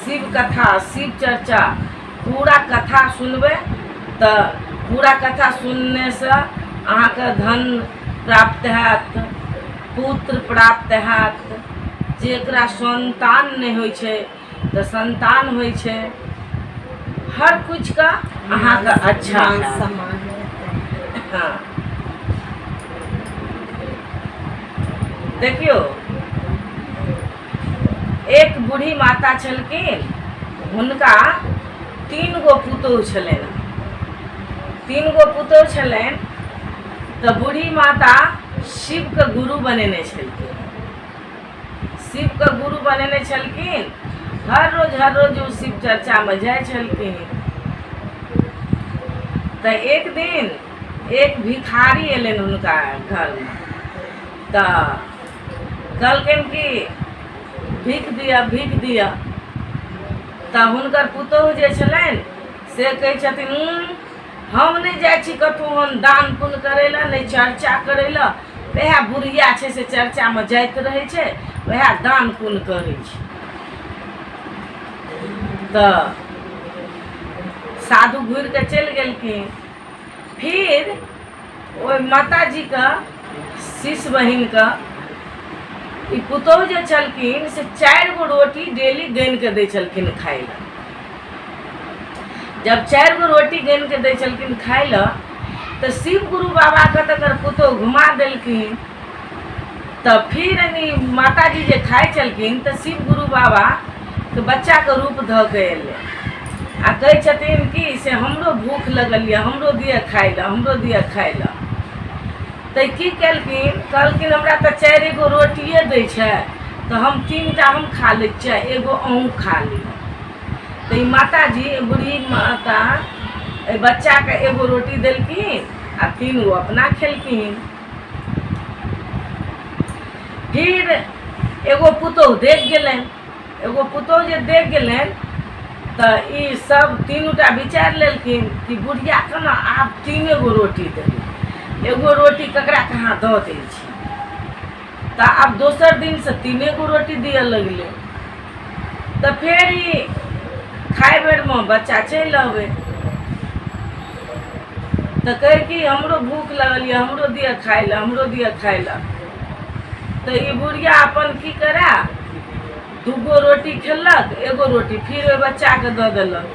शिव कथा शिव चर्चा पूरा कथा सुनबे तो पूरा कथा सुनने से अहाँके धन प्राप्त हैत, पुत्र प्राप्त हैत, जेकरा संतान नहीं होइ छै तो संतान होइ छै, हर कुछ का अहाँके अच्छा हाँ। देखियो एक बूढ़ी माता छलखिन, हुनका 3 गो पुतोह छलनि। 3 गो पुतोह छलनि तो बूढ़ी माता शिव के गुरु बनेने छलखिन। शिव के गुरु बनेने छलखिन, हर रोज वो शिव चर्चा में जाय छलखिन। तो एक दिन एक भिखारी एलन हुनका घर में, तो कहलखिन कि भीख दिया। तो हुनकर पुतोह जे छलनि से कहै छथिन हम नहीं जाइ छी कतहु हम दान पुण्य करै लए, नहीं चर्चा करै लए, वएह बुढ़िया छै से चर्चा में जाइत रहै छै, वएह दान पुण्य करै छै। तो साधु घूर के चलि गेलखिन। फिर ओहि माता जी का शिष्य बहिन का ई पुतोह जे छलखिन से 4 गो रोटी डेली गन के दै छलखिन खाय ला। जब 4 गो रोटी गन के दै छलखिन खाय ला तो शिव गुरु बाबा के तकर पुतोह घुमा देलखिन। तो फिर माता जी जे खाय छलखिन तो शिव गुरु बाबा के बच्चा के रूप ध के एले आ कहै छथिन कि से हमरो भूख लगल या, हमरो दिया खाय ला, हमरो दिया खाय ला। तो की केलखिन, कहलखिन हमरा तो 4 गो रोटिए दै छै तो हम 3टा हम खा लै छियै, एगो अहूँ खा ली। तो ई माता जी बूढ़ी माता बच्चा के एगो रोटी देलखिन आ 3 गो अपना खेलखिन। फिर एगो पुतोह देख गेलन, एगो पुतोह जे देख गेलन तो ई सब 3टा विचार लेलखिन कि बुढ़िया के ना आब 3 गो रोटी देली, एगो रोटी ककरा कहाँ दऽ दै छी। तो आब दोसर दिन से 3 गो रोटी दिए लगले। तो फिर ई खाए बेर में बच्चा चलि अबे तो कहे कि हमरो भूख लगल या, हमरो दिया खाय ला, हमरो दिया खाय ला। तो ई बुढ़िया अपन की करे, 2 गो रोटी खेलक, एगो रोटी फिर ओहि बच्चा के दऽ देलक।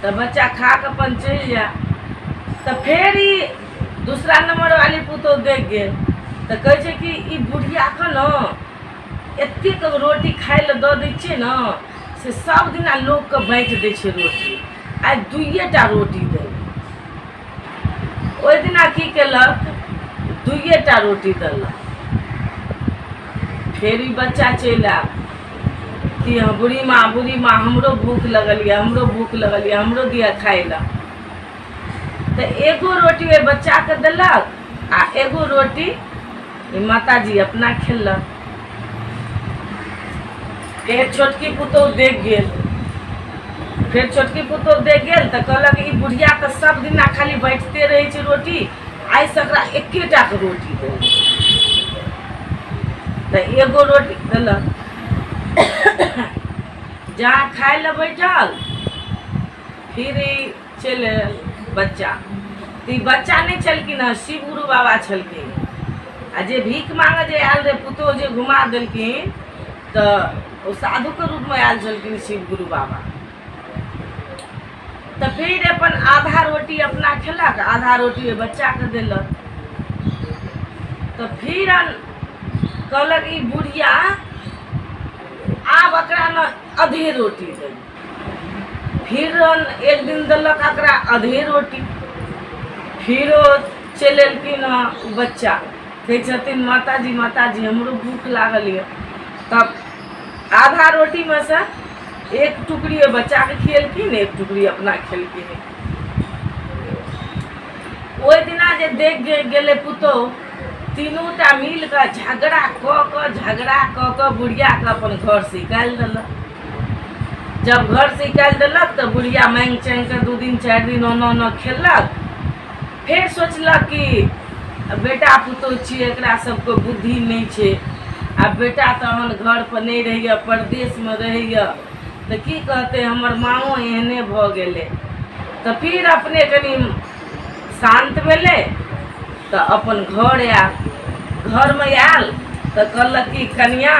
तो बच्चा खा के अपन चलि जाए। तो फिर ई दूसरा नंबर वाली पुतोह देख गेल तो कहे छै कि ई बुढ़िया के न एतेक रोटी खाय ले दऽ दै छियै न से सब दिना लोग के बाँटि दै छै रोटी, आइ 2टा रोटी दे। ओहि दिना की केलक, 2टा रोटी देलक। फिर ई बच्चा चलि आयल कि हाँ बूढ़ी माँ हमरो भूख लगल या, हमरो भूख लगल या, हमरो दिया खाय ला। तो एगो रोटी ओहि बच्चा के देलक आ एगो रोटी माता जी अपना खेलक। फिर छोटकी पुतोह देख गेल, फिर छोटकी पुतोह देख गेल तो कहलक ई बुढ़िया तो सब दिना खाली बैठते रहे छै रोटी, आइ से एकरा 1टा के रोटी दे। तो एगो रोटी देलक, जहाँ खाय ले बैठल फिर ई चलि आयल बच्चा। तो ई बच्चा नहीं छलखिन हँ, शिव गुरु बाबा छलखिन। आ जे भीख मांगे जे आयल रहे पुतोह जे घुमा देलखिन तो वो साधु के रूप में आयल छलखिन शिव गुरु बाबा। तो फिर अपन आधा रोटी अपना खेलक, आधा रोटी बच्चा के देलक। तो फिर कहलक ई बुढ़िया आब एकरा न आधे रोटी दे। फिर एक दिन देलक एकरा आधे रोटी। फिर चलि एलखिन बच्चा, कहै छथिन माता जी हमरो भूख लागल है। तब आधा रोटी में से एक टुकड़ी बच्चा के खिएलखिन, एक टुकड़ी अपना खेलखिन। ओहि दिना जे देख गेले पुतोह, 3टा मिल के झगड़ा क के बुढ़िया के अपन घर से निकालि देलक। जब घर से निकालि देलक तो बुढ़िया मांगि चांगि के 2 दिन 4 दिन ओना खेलक। फिर सोचलक कि बेटा पुतोह छियै, एकरा सबके बुद्धि नहीं छै आ बेटा तहन घर पर नहीं रहिए, परदेश में रहिए, तो की कहते हमर माँओ एहने भ गेले। तो फिर अपने कनी शांत भेले, तो अपन घर आयल। घर में आयल तो कहलक कि कन्या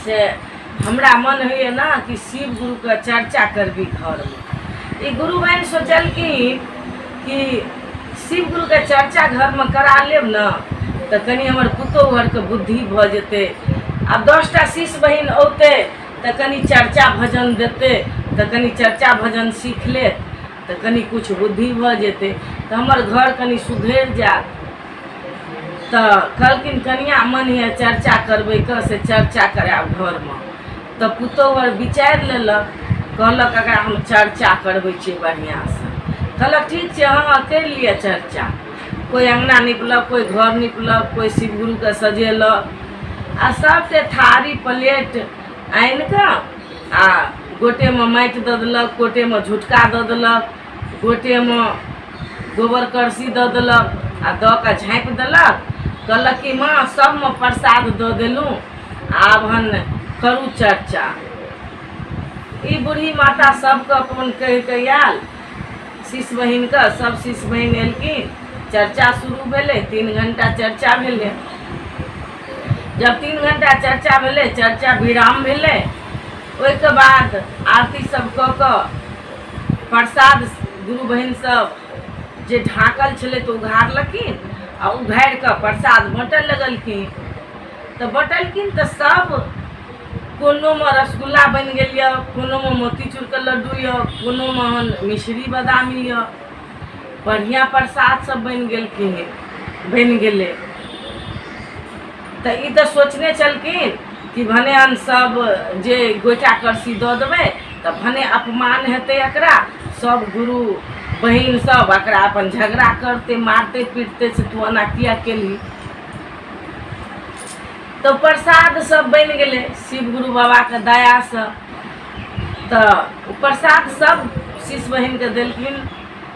से हमरा मन होइए ना कि शिव गुरु के चर्चा करबी घर में। ये गुरु बहन सोचलखिन कि शिव गुरु के चर्चा घर में करा लेब ना तो कनी हमर पुतोहु के बुद्धि भ जेते। अब 10टा शिष्य बहिन औते तो कनी चर्चा भजन देते, तो कनी चर्चा भजन सीख ले, तो कनी कुछ बुद्धि भ जेते, तो हमर घर कनी सुधर जात। तो कहलखिन कनिया मन है चर्चा करबे क से चर्चा कराब घर में। तो पुतोहु विचारि लेलक, कहलक अगर हम चर्चा करबै छियै बढ़िया से। कहलक ठीक छै, हाँ कर लिअ चर्चा। कोई अंगना निपलक, कोई घर निपलक, कोई शिव गुरु के सजेलक, आ सबके थारी प्लेट आनि कऽ आ गोटे में माटि दऽ देलक, गोटे में झुटका दऽ देलक, गोटे में गोबर करसी दऽ देलक, आ दऽ कऽ झाँपि देलक। कहलक कि माँ सब में प्रसाद दऽ देलहुँ, आब हन करू चर्चा। ई बूढ़ी माता सबके अपन कहि कऽ आयल शिष्य बहिन के। सब शिष्य बहिन एलखिन, चर्चा शुरू भेलै। 3 घंटा चर्चा भेलै। जब 3 घंटा चर्चा भेलै, चर्चा विराम भेलै। ओहिके बाद आरती सब कऽ कऽ प्रसाद गुरु बहिन सब जे ढाकल छलै तऽ उघारलखिन, आ उघारि कऽ प्रसाद बाँटऽ लगलखिन। तऽ बँटलखिन तऽ सब कोनो में रसगुल्ला बनि गेल यऽ, कोनो में मोतीचूर के लड्डू यऽ, कोनो में मिश्री बादामी यऽ, बढ़िया प्रसाद सब बनि गेले। तो ई तो सोचने चलखिन कि भने हम सब जे गोटा करसी दऽ देबै तो भने अपमान हेतै एकरा, सब गुरु बहिन सब एकरा अपन झगड़ा करते, मारते पीटते से तू एना किया केली। तो प्रसाद सब बनि गेले शिव गुरु बाबा के दया से। तो प्रसाद सब शिष्य बहिन के देलखिन,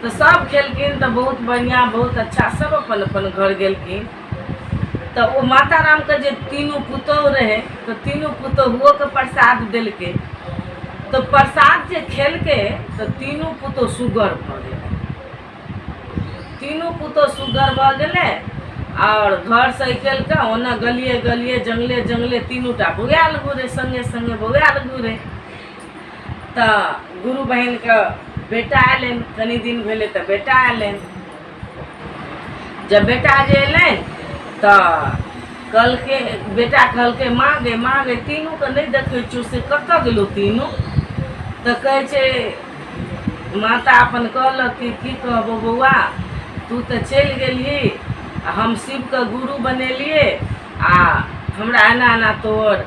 तो सब खेलखिन, तो बहुत बढ़िया बहुत अच्छा, सब अपन अपन घर गेलखिन। तो वो माता राम के जे तीनों पुतोहु रहे, तो तीनों पुतोहुओ के प्रसाद देलके। तो प्रसाद जे खेलके तो तीनों पुतोहु सुगर भ गेले। तीनों पुतोहु सुगर भ गेले और घर से निकल के ओना गलिए गलिए जंगले जंगले तीनोटा बौआल घूरे, संगे संगे बौआल घूरे। तो गुरु बहन के बेटा एलन, कनी दिन भेले तो बेटा एलन। जब बेटा जे एलन तो कहलके बेटा कहलके माँ गे तीनों के नहीं देखे छो से कतऽ गेलो तीनों। तो कहे छे माता अपन कहलक कि की कहबो बौआ, तू तो चलि गेलिही, हम शिव के गुरु बनेलिए, आ हमरा एना एना तोर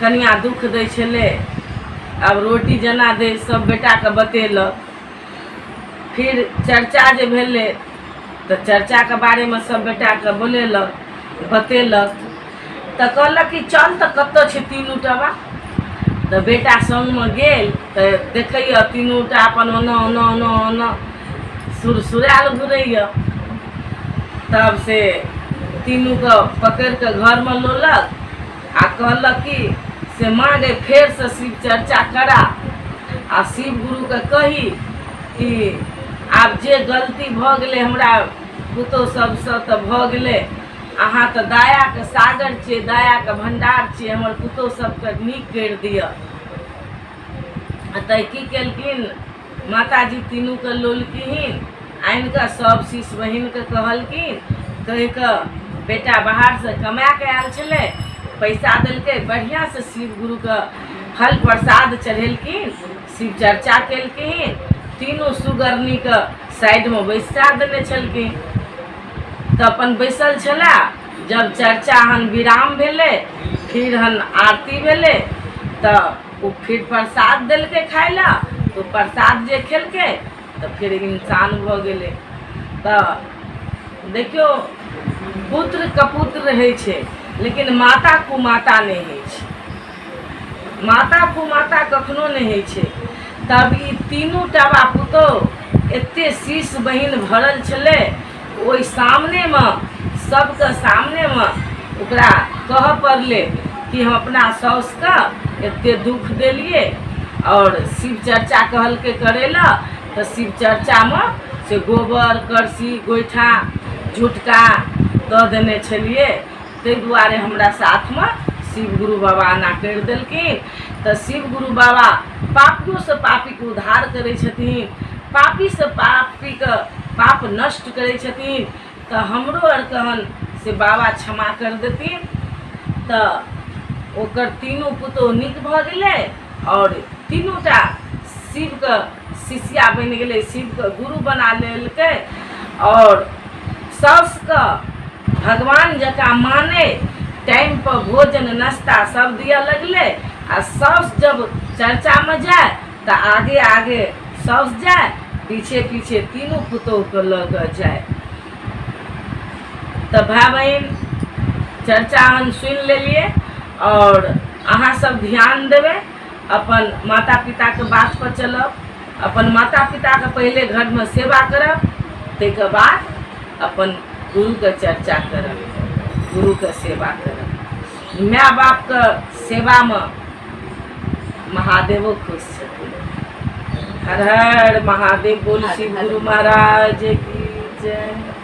कनिया दुख दै छले, अब रोटी जना दे सब बेटा के बतेलक। फिर चर्चा जे भेले तो चर्चा के बारे में सब बेटा के बोलेलक, बतेलक। तो कहलक कि चल तो कतऽ छे तीनू टबा। तो बेटा संग में गेल तो देखैया तीनूटा अपन ओना ओना ओना ओना सुरसुराल घुरैया। तब से तीनू को पकड़ के घर में लोलक, आ कहलक कि से माँ गे फेर से शिव चर्चा करा, आ शिव गुरु के कही कि आब जे गलती भ गेले हमरा पुतोहु सबसे तो भ गेले, अहाँ तो दया के सागर छियै, दया के भंडार छियै, हमर पुतोहु सबके नीक करि दिअ। तऽ की केलखिन माता जी तीनू के लोलखिन, आनि कऽ सब शिष्य बहिन के कहलखिन, कहि कऽ बेटा बाहर से कमा के आयल छलै, पैसा देलकै, बढ़िया से शिव गुरु के फल प्रसाद चढ़ेलखिन, शिव चर्चा केलखिन। तीनों सुगरनी के साइड में बैसा देने छलखिन। तो अपन बैसल छला। जब चर्चा हन विराम भेले, फिर हन आरती भेले, तो वो फिर प्रसाद देलके खाय ला। तो प्रसाद जे खेलके तो फिर इंसान भ गेले। तो देखियो पुत्र कपुत्र रहे छे, लेकिन माता कुमाता नहीं है छे। माता कुमाता कखनो नहीं है छे। तब ई तीनू टाबा पुतोहु एते शीश बहिन भरल छले, ओई सामने में सबके सामने में ओकरा कह पड़ले कि हम अपना साउस का एते दुख दिलिए और शिव चर्चा कहल के करेला। तो शिव चर्चा में से गोबर करसी गोइठा झुटका दऽ देने छलिए। ताहि दुआरे हमरा साथ में शिव गुरु बाबा आना कर देलखिन। तो शिव गुरु बाबा पापियों से पापी के उद्धार करे छथिन, पापी से पापी के पाप नष्ट करे छथिन। तो हमरो आर कहन से बाबा क्षमा कर देथिन। तो ओकर तीनों पुतोह नीक भ गेलै और तीनोटा शिव के शिष्या बन गेलै, शिव के गुरु बना लेलकै और साउस के भगवान जका माने, टाइम पर भोजन नाश्ता सब दिया लगले। आ साउस जब चर्चा में जाए तो आगे आगे साउस जाए, पीछे पीछे तीनों पुतोह के लग जाए। तो भाई बहन चर्चा हम सुन लेलिए और अहाँ सब ध्यान देवे, अपन माता पिता के बात पर चलब, अपन माता पिता के पहले घर में सेवा करब, ताहिके बाद अपन गुरु के चर्चा करब, गुरु के सेवा करब। माय बाप के सेवा में महादेवो खुश छथिन। हर हर महादेव। बोल शिव गुरु महाराज की जय।